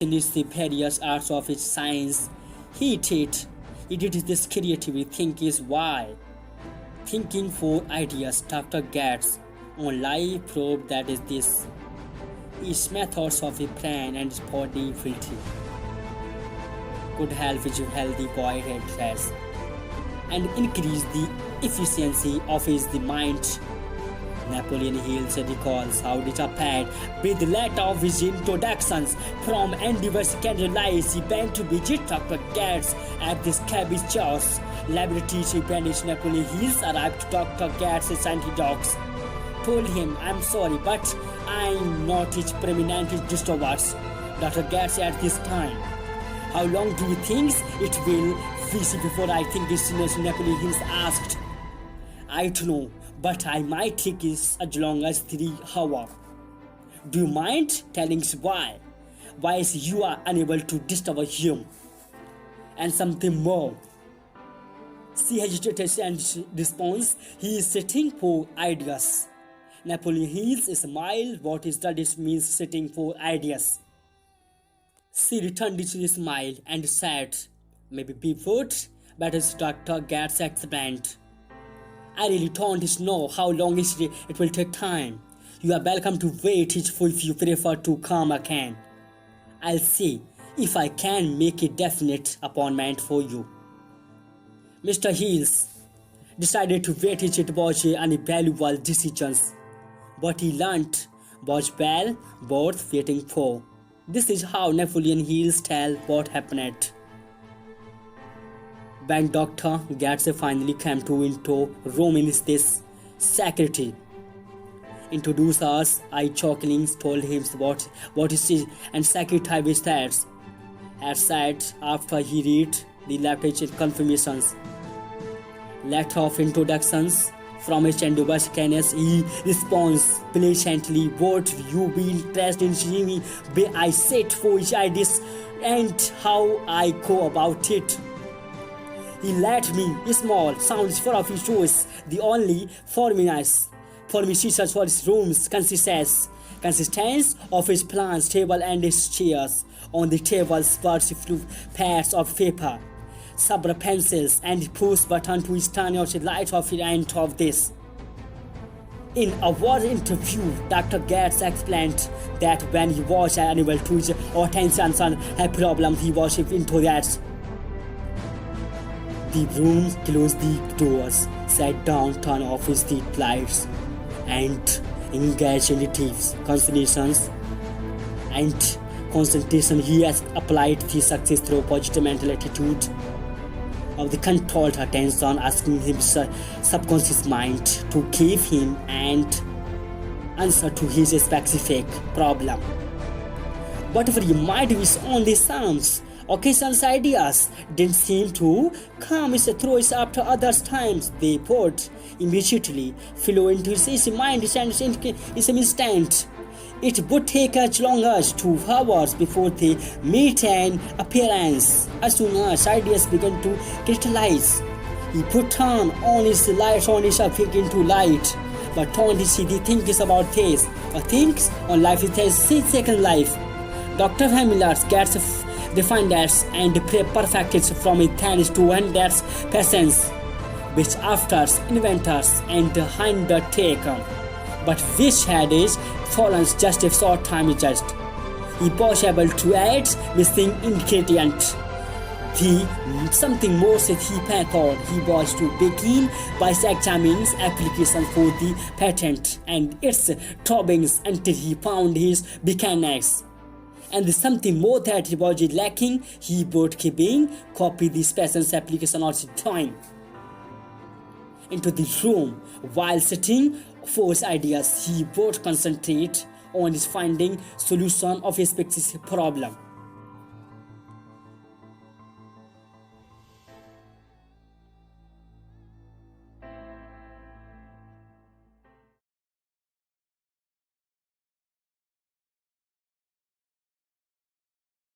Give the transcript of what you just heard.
finished the various arts of his science. He did this creativity think is why. Thinking for ideas, Dr. Gates on live proved that is this. His methods of his brain and his body filthy could help his healthy body health and increase the efficiency of his the mind. Napoleon Hill recalls how disappointed with the letter of his introductions from endeavors candlelight he went to visit Dr. Gates at this cabbage church laboratory. When Napoleon Hill arrived to Dr. Gates' antidotes, told him, "I'm sorry, but I'm not his permanent discoverers." Dr. Gates at this time, "How long do you think it will be before I think this Napoleon Hill asked. "I don't know, but I might take it as long as 3 hours. Do you mind telling us why? Why is you are unable to discover him?" And something more. She hesitated and responds, "He is sitting for ideas." Napoleon Hill smiled. What is that? It means sitting for ideas. She returned a smile and said, "Maybe before, but as Dr. Gates explained, I really don't know how long it will take time. You are welcome to wait if you prefer to come again. I'll see if I can make a definite appointment for you." Mr. Hills decided to wait. It was an invaluable decision. What he learnt was well worth waiting for. This is how Napoleon Hill tells what happened. When Dr. Gates finally came into Rome in this secretary introduced us, I chuckling told him what is it, and secretary had said after he read the letter confirmations. Letter of introductions from his endeavors canvas, he responds pleasantly, "Would you be interested in seeing me where I sit for his ideas and how I go about it?" He let me small sounds for of his choice. The only formulas for me search for his rooms consistence of his plans, table and his chairs. On the tables were few pairs of paper, several pencils, and push button to turn out the light of the end of this. In our interview, Dr. Gates explained that when he was unable to attention on a problem, he was into that. The room closed the doors, sat down, turned off his street lights, and engaged in the concentrations and concentration. He has applied the success through positive mental attitude of the controlled attention, asking his subconscious mind to give him an answer to his specific problem. Whatever he might wish on the Psalms, occasions ideas didn't seem to come through his after others times. They would immediately flow into his mind and in an instant. It would take as long as 2 hours before they made an appearance. As soon as ideas began to crystallize, he put on his lights on his begin to light. But only see the things about this. Things on life is a second life. Dr. Hamillard gets defined as and perfected from a thanks to 100 patients, which after inventors and undertaker, but which had is fallen just a short time just. He was able to add missing ingredient. Something more said he thought he was to begin by examining application for the patent and its drawbacks until he found his mechanics. And something more that he was lacking, he would keeping copy the patient's application all the time into the room. While sitting for his ideas, he would concentrate on his finding solution of a specific problem.